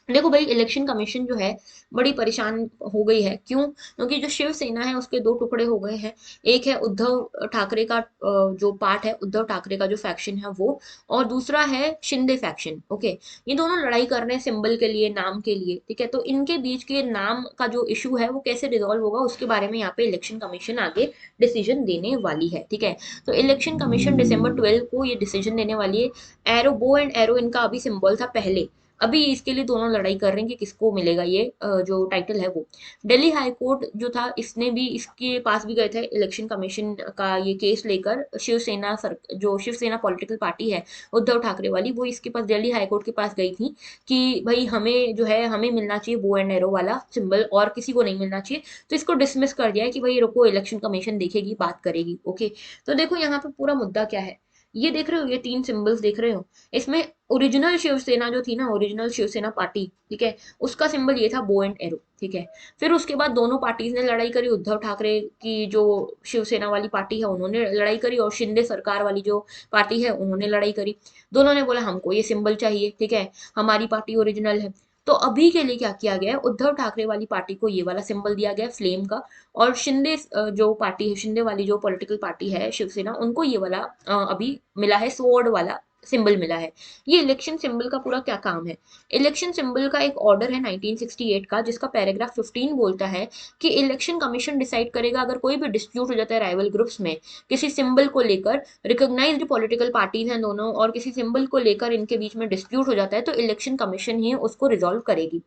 देखो भाई, इलेक्शन कमीशन जो है बड़ी परेशान हो गई है, क्यों? क्योंकि जो शिवसेना है उसके दो टुकड़े हो गए हैं। एक है उद्धव ठाकरे का जो पार्ट है, उद्धव ठाकरे का जो फैक्शन है वो, और दूसरा है शिंदे फैक्शन, ओके। ये दोनों लड़ाई कर रहे हैं सिंबल के लिए, नाम के लिए, ठीक है। तो इनके बीच के नाम का जो इशू है वो कैसे रिजॉल्व होगा उसके बारे में यहाँ पे इलेक्शन कमीशन आगे डिसीजन देने वाली है, ठीक है। तो इलेक्शन कमीशन December 12 को ये डिसीजन देने वाली है। एरो, बो एंड एरो इनका अभी सिंबल था पहले, अभी इसके लिए दोनों लड़ाई कर रहे हैं कि किसको मिलेगा ये जो टाइटल है वो। दिल्ली हाई कोर्ट जो था इसने भी इसके पास भी गए थे इलेक्शन कमीशन का ये केस लेकर। शिवसेना सर, जो शिवसेना पॉलिटिकल पार्टी है उद्धव ठाकरे वाली, वो इसके पास दिल्ली हाई कोर्ट के पास गई थी कि भाई हमें जो है हमें मिलना चाहिए बो एंड एरो वाला सिंबल और किसी को नहीं मिलना चाहिए। तो इसको डिसमिस कर दिया है कि भाई रुको, इलेक्शन कमीशन देखेगी, बात करेगी, ओके। तो देखो यहाँ पे पूरा मुद्दा क्या है, ये देख रहे हो, ये तीन सिंबल्स देख रहे हो, इसमें ओरिजिनल शिवसेना जो थी ना, ओरिजिनल शिवसेना पार्टी, ठीक है, उसका सिंबल ये था बो एंड एरो, ठीक है। फिर उसके बाद दोनों पार्टीज ने लड़ाई करी, उद्धव ठाकरे की जो शिवसेना वाली पार्टी है उन्होंने लड़ाई करी, और शिंदे सरकार वाली जो पार्टी है उन्होंने लड़ाई करी। दोनों ने बोला हमको ये सिंबल चाहिए, ठीक है, हमारी पार्टी ओरिजिनल है। तो अभी के लिए क्या किया गया है, उद्धव ठाकरे वाली पार्टी को ये वाला सिंबल दिया गया फ्लेम का, और शिंदे जो पार्टी है, शिंदे वाली जो पॉलिटिकल पार्टी है शिवसेना, उनको ये वाला अभी मिला है, स्वॉर्ड वाला सिंबल मिला है। ये इलेक्शन सिंबल का पूरा क्या काम है? इलेक्शन सिंबल का एक ऑर्डर है 1968 का, जिसका पैराग्राफ 15 बोलता है कि इलेक्शन कमीशन डिसाइड करेगा अगर कोई भी डिस्प्यूट हो जाता है राइवल ग्रुप्स में किसी सिंबल को लेकर, रिकॉग्नाइज्ड पॉलिटिकल पार्टीज हैं दोनों, और किसी सिंबल को लेकर इनके बीच में डिस्प्यूट हो जाता है, तो इलेक्शन कमीशन ही उसको रिजॉल्व करेगी।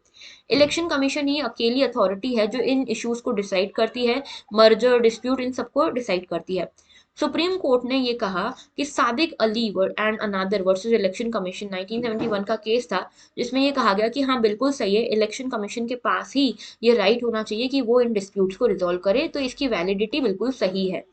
इलेक्शन कमीशन ही अकेली अथॉरिटी है जो इन इश्यूज को डिसाइड करती है, मर्जर, डिस्प्यूट, इन सबको डिसाइड करती है। सुप्रीम कोर्ट ने ये कहा कि Sadiq Ali and another versus election commission 1971 का केस था, जिसमें ये कहा गया कि हाँ बिल्कुल सही है, इलेक्शन कमीशन के पास ही ये राइट होना चाहिए कि वो इन डिस्प्यूट्स को रिजॉल्व करे, तो इसकी वैलिडिटी बिल्कुल सही है।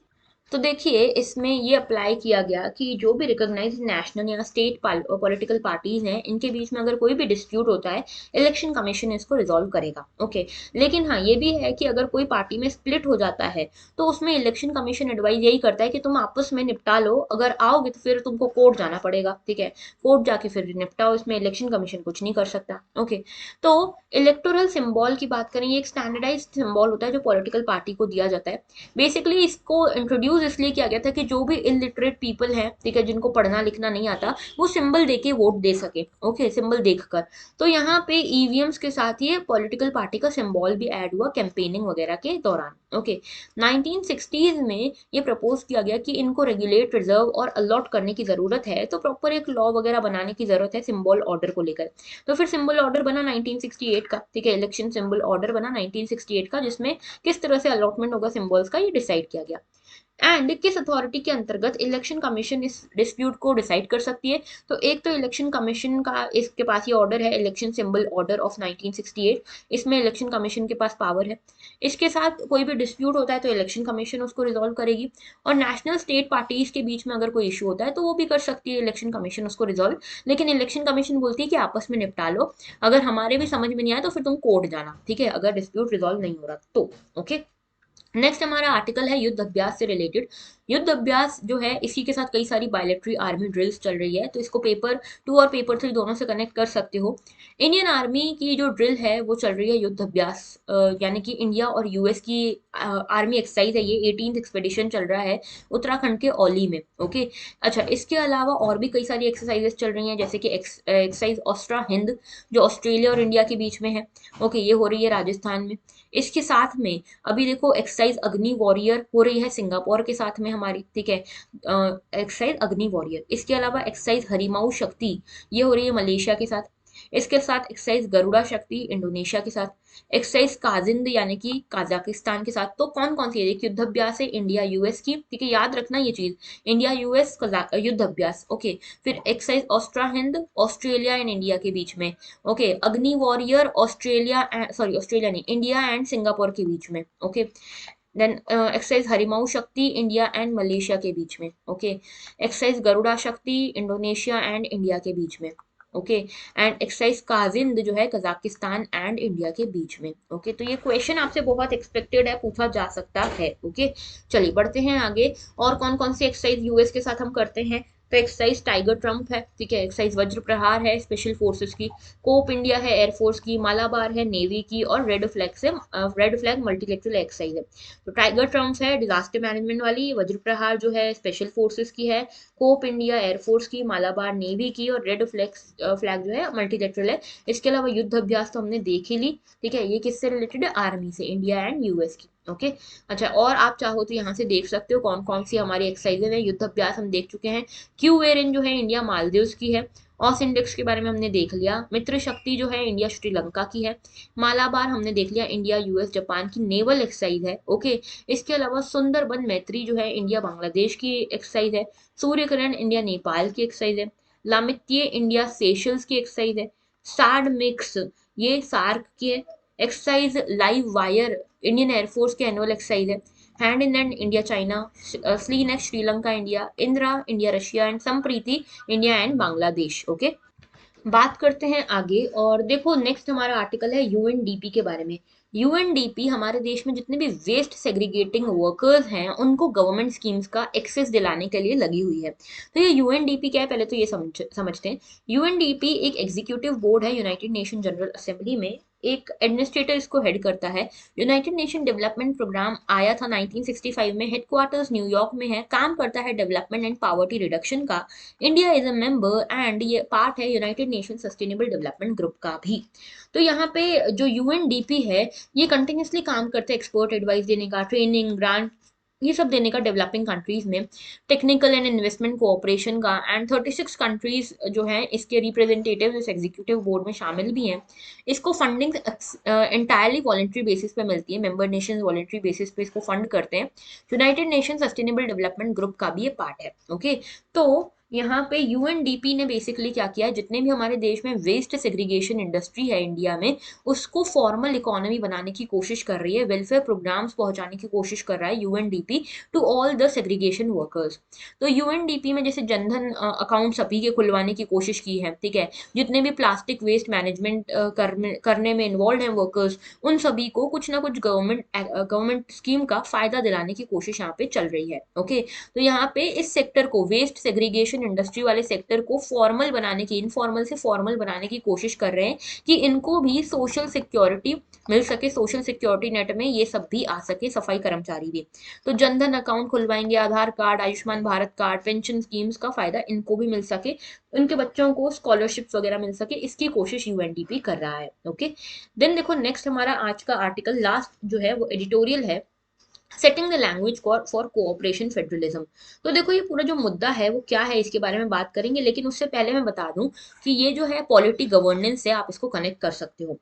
तो देखिए इसमें ये अप्लाई किया गया कि जो भी रिकॉग्नाइज्ड नेशनल या स्टेट पॉलिटिकल पार्टीज हैं, इनके बीच में अगर कोई भी डिस्प्यूट होता है, इलेक्शन कमीशन इसको रिजॉल्व करेगा, ओके। लेकिन हाँ ये भी है कि अगर कोई पार्टी में स्प्लिट हो जाता है तो उसमें इलेक्शन कमीशन एडवाइस यही करता है कि तुम आपस में निपटा लो, अगर आओगे तो फिर तुमको कोर्ट जाना पड़ेगा, ठीक है, कोर्ट जाके फिर निपटाओ, इसमें इलेक्शन कमीशन कुछ नहीं कर सकता, ओके। तो इलेक्टोरल सिंबल की बात करें, ये एक स्टैंडर्डाइज्ड सिंबल होता है जो पॉलिटिकल पार्टी को दिया जाता है। बेसिकली इसको इंट्रोड्यूस इसलिए किया गया था कि जो भी इलिटरेट पीपल हैं, ठीक है, जिनको पढ़ना लिखना नहीं आता, वो सिंबल देके वोट दे सके, ओके, सिंबल देखकर। तो यहाँ पे ईवीएम्स के साथ ये पॉलिटिकल पार्टी का सिंबल भी ऐड हुआ कैंपेनिंग वगैरह के दौरान, ओके। 1960s में ये प्रपोज किया गया कि इनको रेगुलेट, रिजर्व और अलॉट करने की जरूरत है, तो प्रॉपर एक लॉ वगैरह बनाने की जरूरत है सिंबल ऑर्डर को लेकर। तो फिर सिंबल ऑर्डर बना 1968 का, ठीक है, इलेक्शन सिंबल ऑर्डर बना 1968 का, जिसमें किस तरह से अलॉटमेंट होगा सिंबल्स का ये डिसाइड किया गया। एंड किस अथॉरिटी के अंतर्गत इलेक्शन कमीशन इस डिस्प्यूट को डिसाइड कर सकती है? तो एक तो इलेक्शन कमीशन का इसके पास ये ऑर्डर है, इलेक्शन सिंबल ऑर्डर ऑफ 1968, इसमें इलेक्शन कमीशन के पास पावर है। इसके साथ कोई भी डिस्प्यूट होता है तो इलेक्शन कमीशन उसको रिजॉल्व करेगी, और नेशनल स्टेट पार्टीज के बीच में अगर कोई इशू होता है तो वो भी कर सकती है इलेक्शन कमीशन उसको रिजॉल्व। लेकिन इलेक्शन कमीशन बोलती है कि आपस में निपटा लो, अगर हमारे भी समझ में नहीं आया तो फिर तुम कोर्ट जाना, ठीक है, अगर डिस्प्यूट रिजॉल्व नहीं हो रहा तो, ओके। नेक्स्ट हमारा आर्टिकल है युद्ध अभ्यास से रिलेटेड। युद्ध अभ्यास जो है इसी के साथ कई सारी बायोलेटरी आर्मी ड्रिल्स चल रही है, तो इसको पेपर 2 और पेपर 3 दोनों से कनेक्ट कर सकते हो। इंडियन आर्मी की जो ड्रिल है वो चल रही है युद्ध अभ्यास, यानी कि इंडिया और यूएस की आर्मी एक्सरसाइज है ये। 18th एक्सपेडिशन चल रहा है उत्तराखंड के औली में। ओके, अच्छा, इसके अलावा और भी कई सारी एक्सरसाइजेस चल रही हैं, जैसे कि एक्सरसाइज ऑस्ट्रा हिंद जो ऑस्ट्रेलिया और इंडिया के बीच में है। ओके, ये हो रही है राजस्थान में। इसके साथ में अभी देखो एक्सरसाइज अग्नि वॉरियर हो रही है सिंगापुर के साथ में हमारी, ठीक है, एक्सरसाइज अग्नि वॉरियर। इसके अलावा एक्सरसाइज हरिमाऊ शक्ति ये हो रही है मलेशिया के साथ। इसके साथ एक्सरसाइज गरुड़ा शक्ति इंडोनेशिया के साथ। एक्सरसाइज काजिंद यानी कि कजाकिस्तान के साथ। तो कौन कौन सी है? युद्ध अभ्यास है इंडिया यूएस की, ठीक है, याद रखना ये चीज, इंडिया यूएस युद्ध अभ्यास। ओके, फिर exercise Austra Hind Australia and India के बीच में। Okay, Agni warrior Australia, sorry Australia नहीं, इंडिया एंड सिंगापुर के बीच में। ओके, देन एक्सरसाइज हरिमाऊ शक्ति इंडिया एंड मलेशिया के बीच में। ओके, एक्सरसाइज गरुड़ा शक्ति इंडोनेशिया एंड इंडिया के बीच में। ओके, एंड एक्सरसाइज काजिंद जो है कजाकिस्तान एंड इंडिया के बीच में। ओके, तो ये क्वेश्चन आपसे बहुत एक्सपेक्टेड है, पूछा जा सकता है। ओके, चलिए बढ़ते हैं आगे। और कौन कौन सी एक्सरसाइज यूएस के साथ हम करते हैं? तो एक्सरसाइज टाइगर ट्रम्प है, ठीक है, एक्सरसाइज वज्र प्रहार है स्पेशल फोर्सेस की, कोप इंडिया है एयरफोर्स की, मालाबार है नेवी की, और रेड फ्लैग मल्टीलेटरल एक्सरसाइज है। तो टाइगर ट्रम्प है डिजास्टर मैनेजमेंट वाली, वज्र प्रहार जो है स्पेशल फोर्सेस की है, कोप इंडिया एयरफोर्स की, मालाबार नेवी की, और रेड फ्लैग जो है मल्टीलेटरल है। इसके अलावा युद्ध अभ्यास तो हमने देख ही ली, ठीक है, ये किससे रिलेटेड है? आर्मी से, इंडिया एंड यूएस की। ओके, अच्छा, और आप चाहो तो यहाँ से देख सकते हो कौन कौन सी हमारी एक्सरसाइजेज है। युद्ध अभ्यास हम देख चुके हैं। क्यू एरिन जो है इंडिया मालदीव्स की है। ऑस इंडेक्स के बारे में हमने देख लिया। मित्र शक्ति जो है इंडिया श्रीलंका की है। मालाबार हमने देख लिया इंडिया यूएस जापान की नेवल एक्सरसाइज है। ओके, इसके अलावा सुंदरबन मैत्री जो है इंडिया बांग्लादेश की एक्सरसाइज है। सूर्यकिरण इंडिया नेपाल की एक्सरसाइज है। लामित्य इंडिया सेशल्स की एक्सरसाइज है। सार्ड मिक्स ये सार्क की है। Exercise live wire Indian air force की एनुअल एक्सरसाइज है। Hand in hand India China, SLINEX Sri Lanka India, Indira India Russia and Sampriti India and Bangladesh. Okay, बात करते हैं आगे। और देखो नेक्स्ट हमारा आर्टिकल है यूएनडीपी के बारे में। यूएनडीपी हमारे देश में जितने भी वेस्ट सेग्रीगेटिंग वर्कर्स हैं उनको गवर्नमेंट स्कीम्स का एक्सेस दिलाने के लिए लगी हुई है। तो ये यूएनडीपी क्या है पहले तो ये समझते हैं। यूएनडीपी एक एग्जीक्यूटिव बोर्ड है यूनाइटेड नेशन जनरल असेंबली में। एक एडमिनिस्ट्रेटर इसको हेड करता है। यूनाइटेड नेशन डेवलपमेंट प्रोग्राम आया था 1965 में, हेडक्वार्टर्स न्यूयॉर्क में है, काम करता है डेवलपमेंट एंड पॉवर्टी रिडक्शन का। India is a member and ये पार्ट है United nation sustainable development group का भी। तो यहाँ पे जो यूएनडीपी है ये कंटिन्यूसली काम करते हैं एक्सपर्ट एडवाइस देने का, ट्रेनिंग ग्रांट ये सब देने का डेवलपिंग कंट्रीज में, टेक्निकल एंड इन्वेस्टमेंट कोऑपरेशन का। एंड 36 कंट्रीज जो हैं इसके रिप्रेजेंटेटिव इस एग्जीक्यूटिव बोर्ड में शामिल भी हैं। इसको फंडिंग इंटायरली वॉलेंट्री बेसिस पे मिलती है, मेंबर नेशन वॉलेंट्री बेसिस पे इसको फंड करते हैं। United nation sustainable development group का भी ये पार्ट है। ओके, तो यहाँ पे यूएनडीपी ने बेसिकली क्या किया है, जितने भी हमारे देश में वेस्ट सेग्रीगेशन इंडस्ट्री है इंडिया में उसको फॉर्मल इकोनॉमी बनाने की कोशिश कर रही है, वेलफेयर प्रोग्राम्स पहुंचाने की कोशिश कर रहा है UNDP to all the segregation workers. तो यूएनडीपी में जैसे जनधन अकाउंट सभी के खुलवाने की कोशिश की है, ठीक है, जितने भी प्लास्टिक वेस्ट मैनेजमेंट करने में इन्वॉल्व हैं वर्कर्स उन सभी को कुछ ना कुछ गवर्नमेंट स्कीम का फायदा दिलाने की कोशिश यहाँ पे चल रही है। ओके, तो यहाँ पे इस सेक्टर को, वेस्ट सेग्रीगेशन इंडस्ट्री वाले सेक्टर को फॉर्मल बनाने की, इनफॉर्मल से फॉर्मल बनाने की कोशिश कर रहे हैं कि इनको भी सोशल सिक्योरिटी मिल सके, सोशल सिक्योरिटी नेट में ये सब भी आ सके, सफाई कर्मचारी भी। तो जनधन अकाउंट खुलवाएंगे, Aadhaar card, Ayushman Bharat card, pension schemes का फायदा इनको भी मिल सके, उनके बच्चों को स्कॉलरशिप वगैरह मिल सके, इसकी कोशिश यूएनडीपी कर रहा है। ओके, देन देखो नेक्स्ट हमारा आज का आर्टिकल लास्ट जो है वो एडिटोरियल है, setting the language for cooperation federalism. तो देखो ये पूरा जो मुद्दा है वो क्या है इसके बारे में बात करेंगे, लेकिन उससे पहले मैं बता दूं कि ये जो है पॉलिटी गवर्नेंस से आप इसको कनेक्ट कर सकते हो।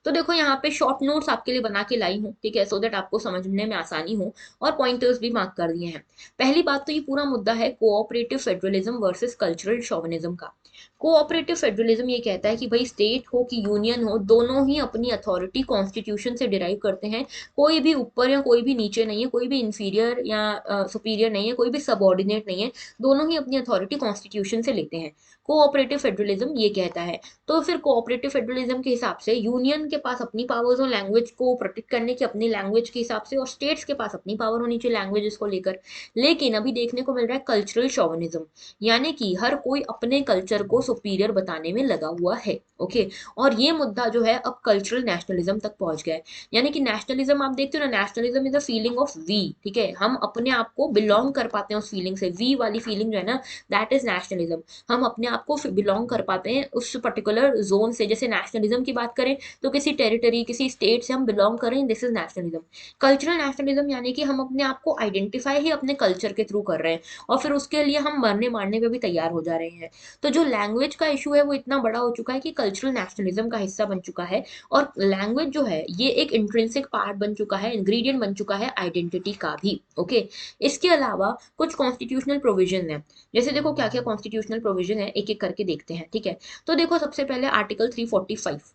तो देखो यहाँ पे शॉर्ट नोट्स आपके लिए बना के लाई हूँ, ठीक है, सो दैट आपको समझने में आसानी हो, और पॉइंटर्स भी मार्क कर दिए हैं। पहली बात तो ये पूरा मुद्दा है कोऑपरेटिव फेडरलिज्म वर्सेस कल्चरल शॉविनिज्म का। कोऑपरेटिव फेडरलिज्म ये कहता है कि भाई स्टेट हो कि यूनियन हो दोनों ही अपनी अथॉरिटी कॉन्स्टिट्यूशन से डिराइव करते हैं। कोई भी ऊपर या कोई भी नीचे नहीं है, कोई भी इंफीरियर या सुपीरियर नहीं है, कोई भी सबऑर्डिनेट नहीं है, दोनों ही अपनी अथॉरिटी कॉन्स्टिट्यूशन से लेते हैं। कोऑपरेटिव फेडरलिज्म ये कहता है। तो फिर कोऑपरेटिव फेडरलिज्म के हिसाब से यूनियन के पास अपनी पावर्स और लैंग्वेज को प्रोटेक्ट करने की अपनी लैंग्वेज के हिसाब से, और स्टेट्स के पास अपनी पावर होनी चाहिए लैंग्वेजेस को लेकर। लेकिन अभी देखने को मिल रहा है कल्चरल शोविनिज्म, यानी कि हर कोई अपने कल्चर को सुपीरियर बताने में लगा हुआ है। ओके, और ये मुद्दा जो है अब कल्चरल नेशनलिज्म तक पहुंच गया है। यानी कि नेशनलिज्म आप देखते हो ना, nationalism is a feeling of we, ठीक है, हम अपने आप को बिलोंग कर पाते हैं उस फीलिंग से, वी वाली फीलिंग जो है ना, दैट इज नेशनलिज्म। हम अपने आप को बिलोंग कर पाते हैं उस पर्टिकुलर जोन से। जैसे नेशनलिज्म की बात करें तो किसी टेरिटरी, किसी स्टेट से हम बिलोंग करें, this is nationalism. Cultural nationalism यानी कि हम अपने आप को आइडेंटिफाई ही अपने कल्चर के थ्रू कर रहे हैं, और फिर उसके लिए हम मरने मारने पे भी तैयार हो जा रहे हैं। तो जो लैंग्वेज का इशू है वो इतना बड़ा हो चुका है कि कल्चरल नेशनलिज्म का हिस्सा बन चुका है, और लैंग्वेज जो है ये एक इंट्रिंसिक पार्ट बन चुका है, इंग्रेडिएंट बन चुका है आइडेंटिटी का भी। ओके, इसके अलावा कुछ कॉन्स्टिट्यूशनल प्रोविजन है। जैसे देखो क्या क्या कॉन्स्टिट्यूशनल प्रोविजन है, एक एक करके देखते हैं, ठीक है। तो देखो सबसे पहले आर्टिकल 345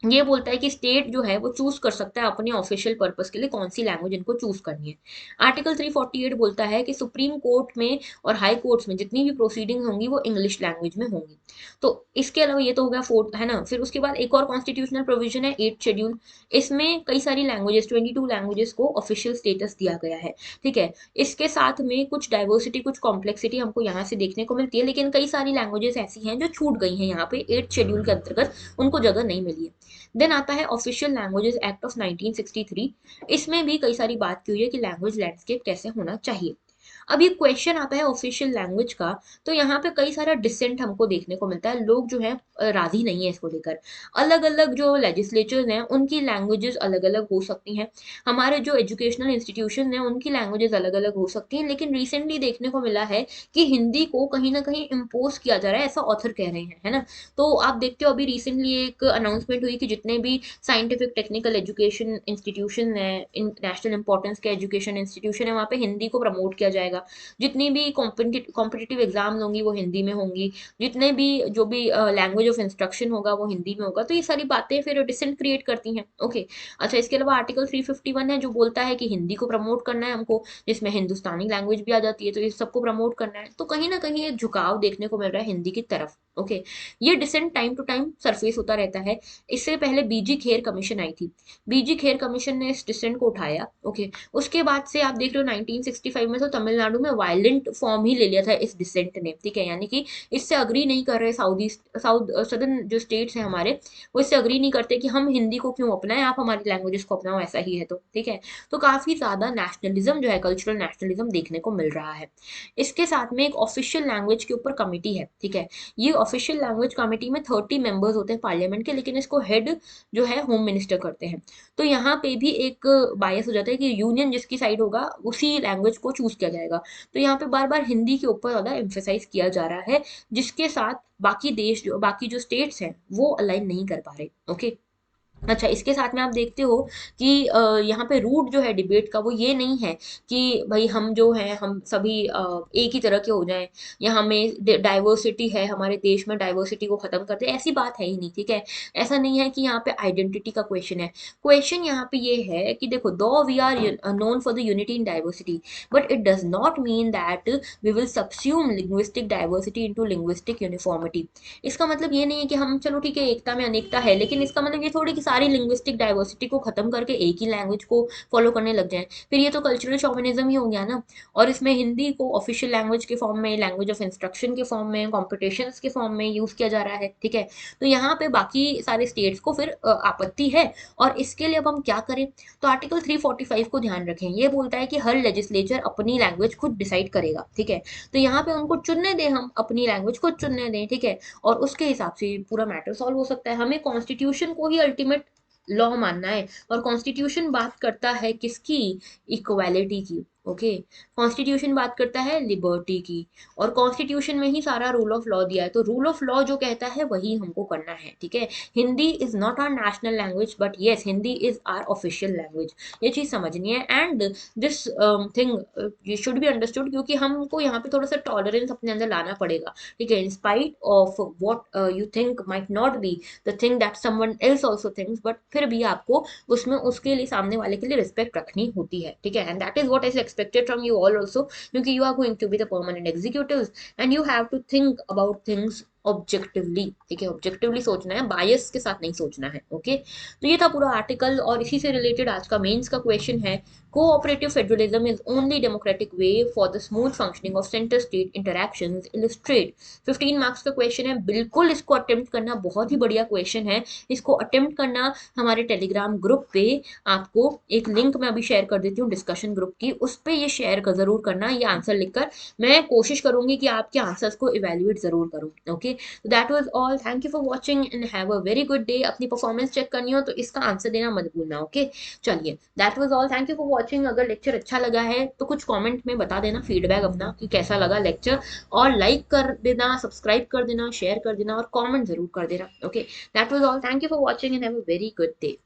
ये बोलता है कि स्टेट जो है वो चूज कर सकता है अपने ऑफिशियल पर्पस के लिए कौन सी लैंग्वेज इनको चूज करनी है। आर्टिकल 348 बोलता है कि सुप्रीम कोर्ट में और हाई कोर्ट्स में जितनी भी प्रोसीडिंग होंगी वो इंग्लिश लैंग्वेज में होंगी। तो इसके अलावा ये तो हो गया फोर्थ, है ना। फिर उसके बाद एक और कॉन्स्टिट्यूशनल प्रोविजन है 8th शेड्यूल। इसमें कई सारी लैंग्वेजेस, 22 लैंग्वेजेस को ऑफिशियल स्टेटस दिया गया है, ठीक है। इसके साथ में कुछ डाइवर्सिटी, कुछ कॉम्प्लेक्सिटी हमको यहाँ से देखने को मिलती है, लेकिन कई सारी लैंग्वेजेस ऐसी हैं जो छूट गई हैं यहाँ पे 8th शेड्यूल के अंतर्गत, उनको जगह नहीं मिली है। देन आता है ऑफिशियल लैंग्वेजेस एक्ट ऑफ 1963। इसमें भी कई सारी बात की हुई है कि लैंग्वेज लैंडस्केप कैसे होना चाहिए। अब ये क्वेश्चन आता है ऑफिशियल लैंग्वेज का, तो यहाँ पे कई सारा डिसेंट हमको देखने को मिलता है। लोग जो है राजी नहीं है इसको लेकर। अलग अलग जो लेजिस्लेचर्स हैं उनकी लैंग्वेजेस अलग अलग हो सकती हैं, हमारे जो एजुकेशनल इंस्टीट्यूशन हैं उनकी लैंग्वेजेस अलग अलग हो सकती हैं। लेकिन रिसेंटली देखने को मिला है कि हिंदी को कहीं ना कहीं इम्पोज किया जा रहा है, ऐसा ऑथर कह रहे हैं, है ना। तो आप देखते हो अभी रिसेंटली एक अनाउंसमेंट हुई कि जितने भी साइंटिफिक टेक्निकल एजुकेशन इंस्टीट्यूशन है, नेशनल इंपॉर्टेंस के एजुकेशन इंस्टीट्यूशन है, वहाँ पे हिंदी को प्रमोट किया जाएगा। जितनी भी कॉम्पिटिटिव एग्जाम होंगी वो हिंदी में होंगी, जितने भी जो भी लैंग्वेज ऑफ इंस्ट्रक्शन होगा वो हिंदी में होगा। तो ये सारी बातें फिर डिसेंट क्रिएट करती हैं। ओके, अच्छा, इसके अलावा आर्टिकल 351 है जो बोलता है कि हिंदी को प्रमोट करना है हमको, जिसमें हिंदुस्तानी लैंग्वेज भी आ जाती है, तो ये सबको प्रमोट करना है। तो कहीं ना कहीं एक झुकाव देखने को मिल रहा है हिंदी की तरफ। ओके, ये dissent time to time surface होता रहता है। इससे पहले बीजी खेर कमीशन आई थी, बीजी खेर कमीशन ने इस डिसेंट को उठाया। ओके, उसके बाद से आप देख रहे हो 1965 में तो तमिलनाडु में वायलेंट फॉर्म ही ले लिया था इस डिसेंट ने, ठीक है। यानी कि इससे अग्री नहीं कर रहे साउथ सदर्न जो स्टेट्स हैं हमारे, वो इससे अग्री नहीं करते कि हम हिंदी को क्यों अपनाएं, आप हमारी लैंग्वेजेस को अपनाओ, ऐसा ही है तो, ठीक है। तो काफी ज्यादा नेशनलिज्म जो है, कल्चरल नेशनलिज्म देखने को मिल रहा है। इसके साथ में एक ऑफिशियल लैंग्वेज के ऊपर कमिटी है, ठीक है। ये ऑफिशियल लैंग्वेज कमिटी में 30 मेंबर्स होते हैं पार्लियामेंट के, लेकिन इसको हेड जो है होम मिनिस्टर करते हैं। तो यहाँ पे भी एक बायस हो जाता है कि यूनियन जिसकी साइड होगा उसी लैंग्वेज को चूज किया जाएगा। तो यहाँ पे बार बार हिंदी के ऊपर ज्यादा एम्फेसाइज किया जा रहा है, जिसके साथ बाकी जो स्टेट्स हैं वो अलाइन नहीं कर पा रहे। ओके, अच्छा, इसके साथ में आप देखते हो कि यहाँ पे रूट जो है डिबेट का वो ये नहीं है कि भाई हम जो है हम सभी एक ही तरह के हो जाएं, या हमें डाइवर्सिटी है हमारे देश में, डाइवर्सिटी को खत्म करते हैं, ऐसी बात है ही नहीं, ठीक है। ऐसा नहीं है कि यहाँ पे आइडेंटिटी का क्वेश्चन है। क्वेश्चन यहाँ पे ये है कि देखो, though we are known for the unity in diversity, but it does not mean that we will subsume linguistic diversity into linguistic uniformity. इसका मतलब ये नहीं है कि हम चलो ठीक है एकता में अनेकता है, लेकिन इसका मतलब ये थोड़ी कि सारी लिंग्विस्टिक डाइवर्सिटी को खत्म करके एक ही लैंग्वेज को फॉलो करने लग जाएं। फिर ये तो कल्चरल शॉविनिज्म ही हो गया ना। और इसमें हिंदी को ऑफिशियल लैंग्वेज के फॉर्म में, लैंग्वेज ऑफ इंस्ट्रक्शन के फॉर्म में, कॉम्पिटिशन के फॉर्म में यूज किया जा रहा है, ठीक है। तो यहाँ पे बाकी सारे स्टेट्स को फिर आपत्ति है, और इसके लिए अब हम क्या करें। तो आर्टिकल 345 को ध्यान रखें, ये बोलता है कि हर लेजिस्लेचर अपनी लैंग्वेज खुद डिसाइड करेगा, ठीक है। तो यहाँ पे उनको चुनने दें, हम अपनी लैंग्वेज खुद चुनने दें, ठीक है। और उसके हिसाब से पूरा मैटर सॉल्व हो सकता है। हमें कॉन्स्टिट्यूशन को ही अल्टीमेट लॉ मानना है, और कॉन्स्टिट्यूशन बात करता है किसकी, इक्वालिटी की। ओके, कॉन्स्टिट्यूशन बात करता है लिबर्टी की, और कॉन्स्टिट्यूशन में ही सारा रूल ऑफ लॉ दिया है। तो रूल ऑफ लॉ जो कहता है वही हमको करना है, ठीक है। Hindi is not our national language, but yes Hindi is our official language. ये चीज समझनी है, एंड दिस थिंग ये शुड बी अंडरस्टूड, क्योंकि हमको यहाँ पे थोड़ा सा टॉलरेंस अपने अंदर लाना पड़ेगा, ठीक है। In spite of what you think might not be the thing that someone else also thinks, but फिर भी आपको उसमें उसके लिए, सामने वाले के लिए रिस्पेक्ट रखनी होती है, ठीक है। And that is what is expected from you all also, क्योंकि you are going to be the permanent executives and you have to think about things objectively, ठीक है, ऑब्जेक्टिवली सोचना है, बायस के साथ नहीं सोचना है। ओके, तो ये था पूरा आर्टिकल, और इसी से रिलेटेड आज का मेंस का क्वेश्चन है, cooperative federalism is only democratic way for the smooth functioning of centre state interactions illustrate. 15 marks का क्वेश्चन है, बिल्कुल इसको अटेम्प्ट करना, बहुत ही बढ़िया क्वेश्चन है, इसको अटेम्प्ट करना। हमारे टेलीग्राम ग्रुप पे आपको एक लिंक मैं अभी शेयर कर देती हूँ डिस्कशन ग्रुप की, उस पर ये शेयर कर जरूर करना, ये आंसर लिखकर। मैं कोशिश करूंगी कि आपके आंसर्स को इवेल्युएट जरूर करूँ। ओके, तो that was all, thank you for watching and have a very good day. अपनी परफॉर्मेंस चेक करनी हो तो इसका आंसर देना मत भूलना। ओके, चलिए, that was all, thank you for watching. अगर लेक्चर अच्छा लगा है तो कुछ कमेंट में बता देना फीडबैक अपना कि कैसा लगा लेक्चर, और लाइक कर देना, सब्सक्राइब कर देना, शेयर कर देना और कमेंट जरूर कर देना। Okay, that was all, thank you for watching and have a very good day.